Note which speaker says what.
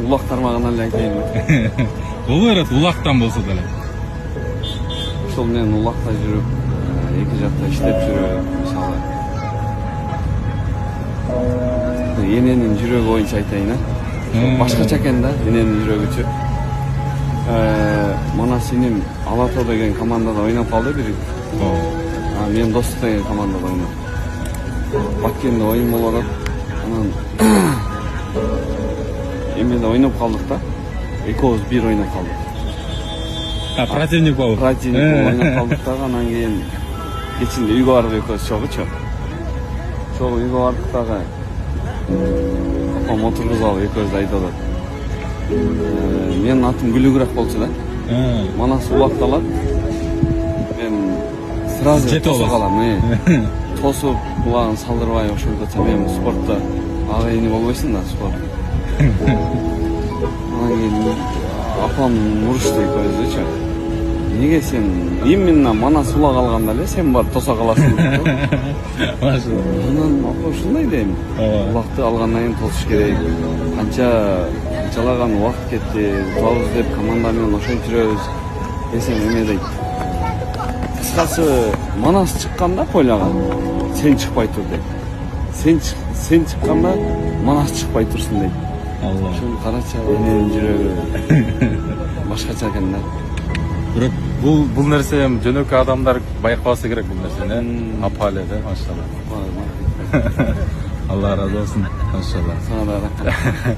Speaker 1: улак тармагынан эле айтайынбы.
Speaker 2: Боло берет, улактан болсо деле.
Speaker 1: Ошол менен улакта жүрүп, эки жакта иштеп жүрүп, мисалы. Эненин жүрөгү боюнча айтайын, башкача экен да, эненин жүрөгүчү. Мана сенин Алато деген командада ойноп калды бир. Мен Достук деген командада ойноп. Баткенде оюн болуп атат. Анан эмеде ойноп калдык да. Экөөбүз бир ойноп калдык.
Speaker 2: Противник болуп.
Speaker 1: Противник ойноп калдык да, анан кийин кечинде үйгө барып экөөбүз чогучу. Ошол үйгө бардык дагы. Апам отургузуп алып экөөбүз айтып атат. Менин атым Гүлүгүрак болчу да. Манас улакталат. Мен сразу тосуп калам. Тосуп, кулагын салдырбай ошондочо мен спортто агайыны болбойсуң да, спорт. Анан кийин апам урушты экөөбүздүчү. Неге сен именно Манас улак алганда эле сен барып тоса каласың деп. Анан апа ушундай дейм. Улакты алгандан кийин тосуш керек. Канчалаган убакыт кетти, утабыз деп команда менен ошентип жүрөбүз десем эме дейт. Кыскасы Манас чыкканда поляга сен чыкпай тур дейт. Сен чыкканда Манас чыкпай турсун дейт. Ошону карачы, эненин жүрөгү башкача экен да.
Speaker 2: Бирок бул нерсе эми жөнөкөй адамдар байкабасы керек бул нерсени. Апа эле да, машалла. Алла разы болсун, машалла.
Speaker 1: Сага да рахмат.